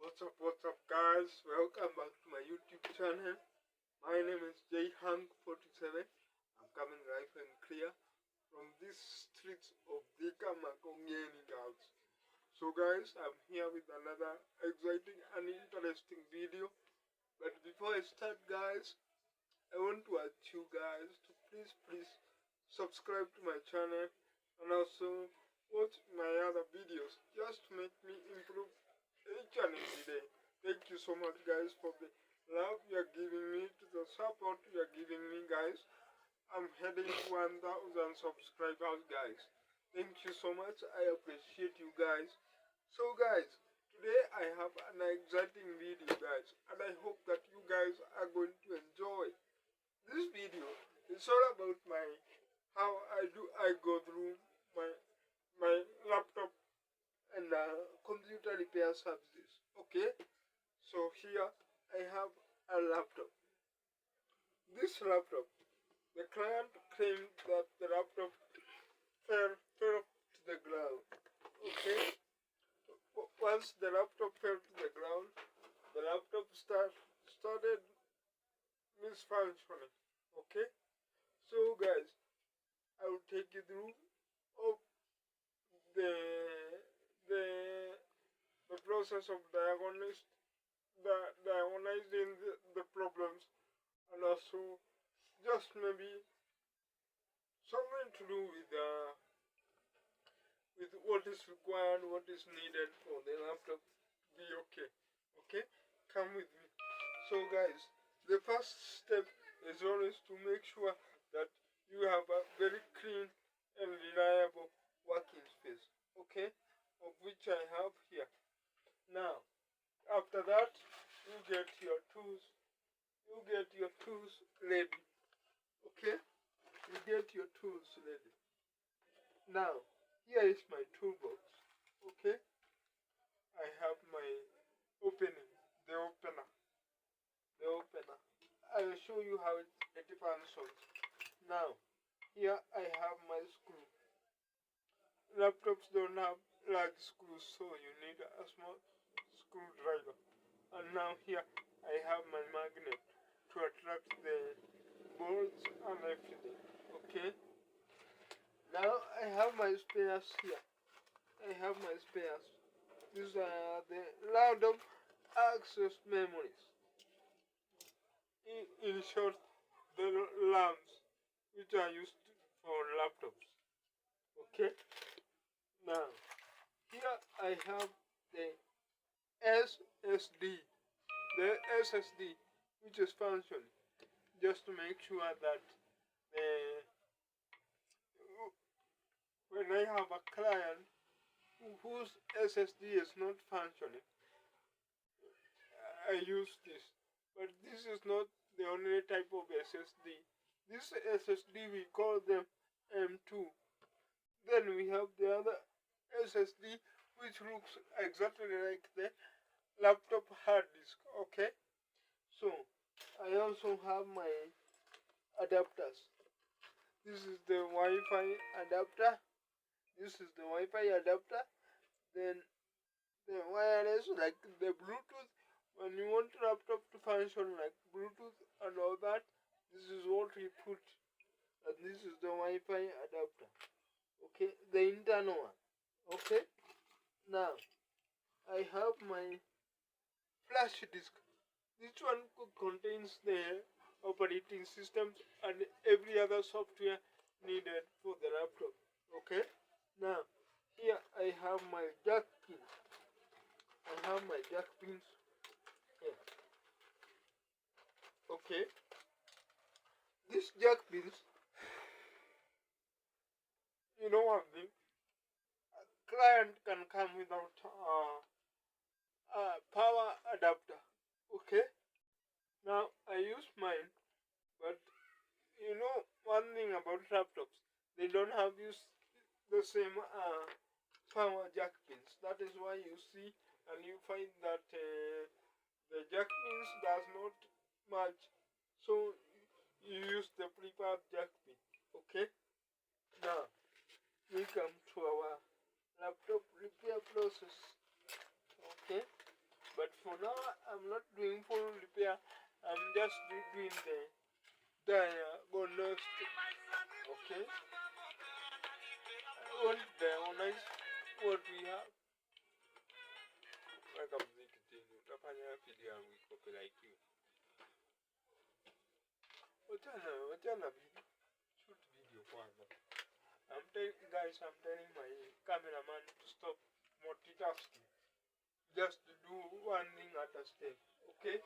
What's up guys, welcome back to my YouTube channel. My name is jhang47. I'm coming live and clear from these streets of Thika Makongeni guys. So guys, I'm here with another exciting and interesting video. But before I start guys, I want to ask you guys to please subscribe to my channel and also watch my other videos just to make me improve each and every day. Thank you so much guys for the love you are giving me, to the support you are giving me guys. I'm heading to 1000 subscribers guys. Thank you so much, I appreciate you guys. So guys, today I have an exciting video guys, and I hope that you guys are going to enjoy. This video is all about how I go through my laptop and computer repair services. Okay, so here I have a laptop. This laptop, the client claimed that the laptop fell to the ground. Okay, once the laptop fell to the ground, the laptop started misfunctioning. Okay, so guys, I will take you through of the process of diagnosing the problems, and also just maybe something to do with what is required, what is needed for the laptop to be okay. Okay, come with me. So guys, the first step is always to make sure that you have a very clean and reliable working space. Okay, of which I have here. Now, after that, you get your tools. You get your tools ready. Okay, you get your tools ready. Now, here is my toolbox. Okay, I have my opening, the opener. I will show you how it functions. Now, here I have my screw. Laptops don't have large screws, so you need a small screwdriver. And now here I have my magnet to attract the bolts and everything. Okay, now I have my spares here. These are the random access memories. In short, the RAMs, which are used for laptops. Okay, now here I have the SSD, which is functioning, just to make sure that when I have a client whose SSD is not functioning, I use this. But this is not the only type of SSD. This SSD, we call them M2. Then we have the other SSD, which looks exactly like the laptop hard disk. Okay, so I also have my adapters. This is the Wi-Fi adapter. Then the wireless, like the Bluetooth. When you want laptop to function like Bluetooth and all that, this is what we put. And this is the Wi-Fi adapter. Okay, the internal one. Okay, now I have my flash disk. This one contains the operating systems and every other software needed for the laptop. Okay, now here I have my jack pins. Here. Okay, these jack pins, you know one thing, a client can come without a power adapter. Okay, now I use mine, but you know one thing about laptops, they don't have the same power jack pins. That is why you see and you find that the jack pins does not match, so you use the prepared jack pin. Okay, now we come to our laptop repair process. Okay, But for now, I'm not doing full repair. I'm just doing the diagnostic. Okay. I want to diagnose what we have. Like I'm thinking, utafanya video yangu copyright you. Wachana video. Shoot video kwanza. I'm telling my cameraman to stop multitasking. Just to do one thing at a step. Okay?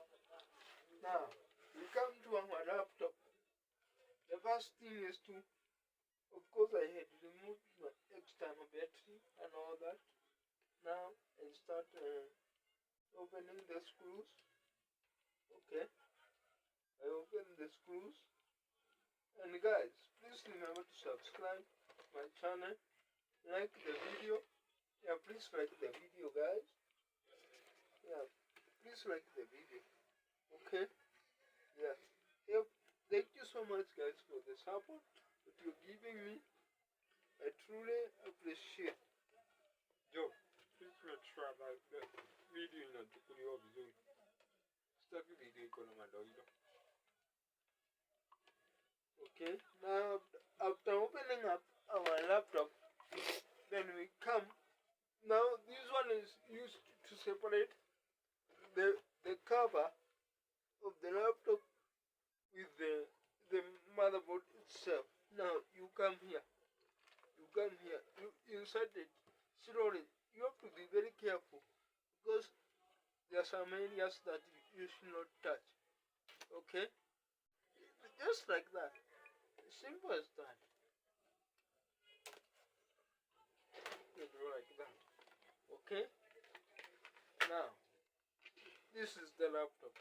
Now, we come to our laptop. The first thing is to, of course, I had removed my external battery and all that. Now, I start opening the screws. Okay? I open the screws. And guys, please remember to subscribe my channel. Like the video. Yeah, please like the video, guys. Yeah, please like the video. Okay? Yeah. Yep. Thank you so much, guys, for the support that you're giving me. I truly appreciate. Yo, please make sure that the video is not fully observed. Stop the video on my dog. Okay, now after opening up our laptop, then we come. Now this one is used to separate the cover of the laptop with the motherboard itself. Now you come here. You insert it slowly. You have to be very careful because there are some areas that you should not touch. Okay? Just like that. Simple as that. Like that. Okay? Now, this is the laptop.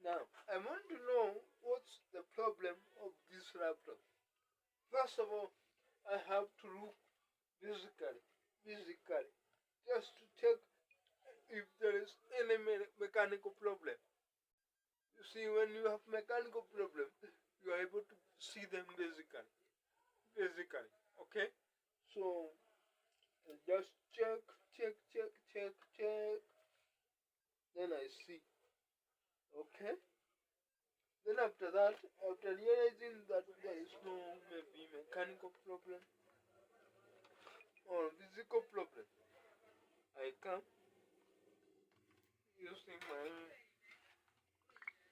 Now, I want to know what's the problem of this laptop. First of all, I have to look physically, just to check if there is any mechanical problem. You see, when you have mechanical problem, you are able to see them physically. Okay? So, just check. Then I see. Okay? Then after that, after realizing that there is no maybe mechanical problem or physical problem, I come using my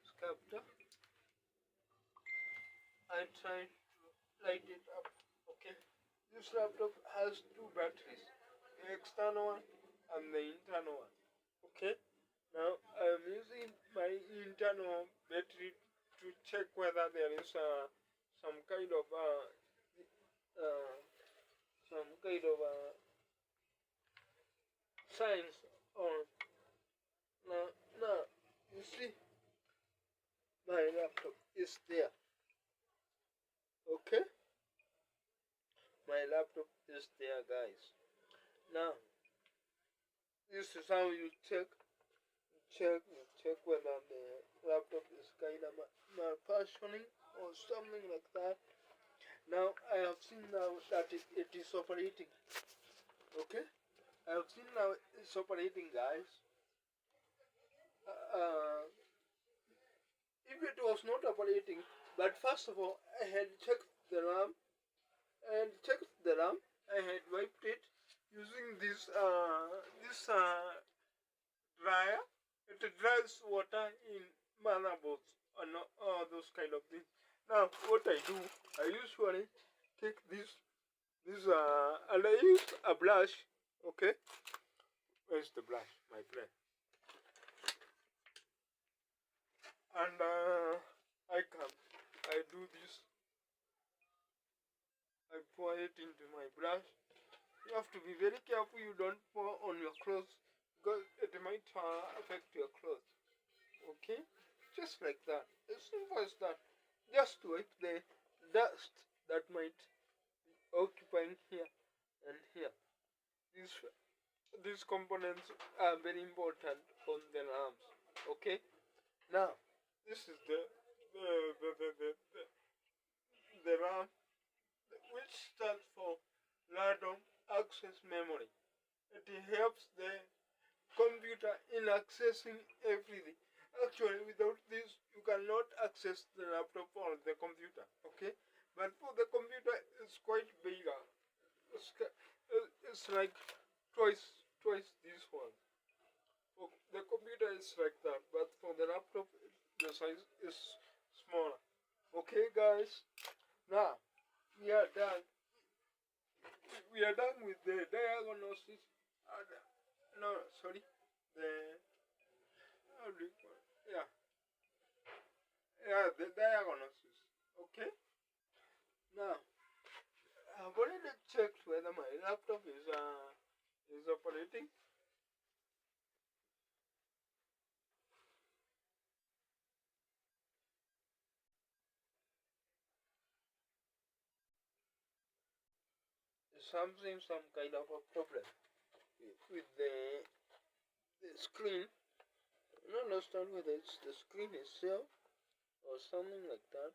sculptor. I try to light it up. Okay? This laptop has two batteries, the external one and the internal one. Okay? Now I am using my internal battery to check whether there is some kind of signs on. Now you see my laptop is there. Okay? My laptop is there, guys. Now this is how you check whether the laptop is kind of malfunctioning or something like that. Now I have seen now that it is operating. Okay, I have seen now it's operating, guys. If it was not operating, but first of all I had checked the RAM, I had wiped it using this dryer. It dries water in motherboards and all those kind of things. Now what I do, I usually take this and I use a brush. Okay, where's the brush, my friend? And I do this. I pour it into my brush. You have to be very careful you don't pour on your clothes because it might affect your clothes. Okay? Just like that. As simple as that. Just to wipe the dust that might be occupying here and here. These components are very important on the arms. Okay? Now, this is the RAM, which stands for random access memory. It helps the computer in accessing everything. Actually, without this, you cannot access the laptop or the computer. Okay, but for the computer, it's quite bigger. It's like twice this one. For the computer is like that, but for the laptop, the size is smaller. Okay, guys. Now we are done. We are done with the diagnosis. No, sorry. The how do you call it? Yeah, the diagnosis. Okay. Now I've already checked whether my laptop is operating. Some kind of a problem with the screen. I don't understand whether it's the screen itself or something like that.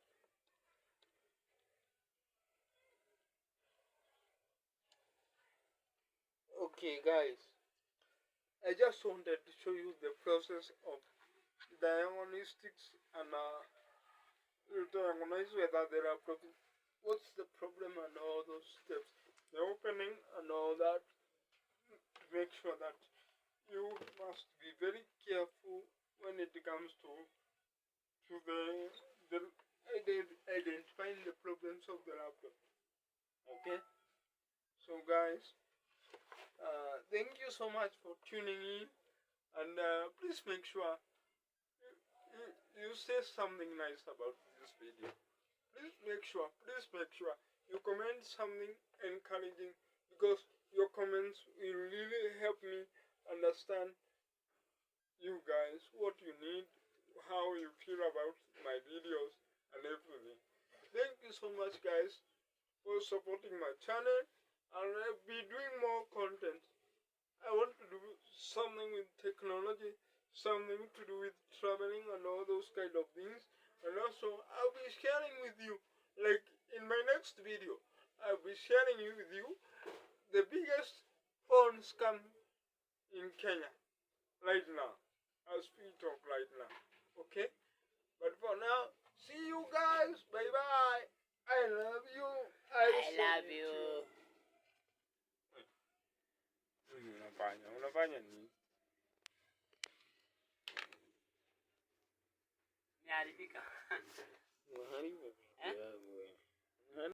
Okay, guys, I just wanted to show you the process of diagnostics and diagnose whether the laptop what's the problem and all those steps, the opening and all that. Make sure that you must be very careful when it comes to the identifying the problems of the laptop. Okay, so guys, thank you so much for tuning in, and please make sure you say something nice about this video. Please make sure you comment something encouraging, because your comments will really help me understand you guys, what you need, how you feel about my videos and everything. Thank you so much, guys, for supporting my channel, and I'll be doing more content. I want to do something with technology, something to do with traveling and all those kind of things. And also, I'll be sharing with you, like in my next video, I'll be sharing with you the biggest phone scam in Kenya right now, as we talk right now. Okay? But for now, see you guys. Bye bye. I love you. I love you. Unafanya nini? Niharibika. Maharibu.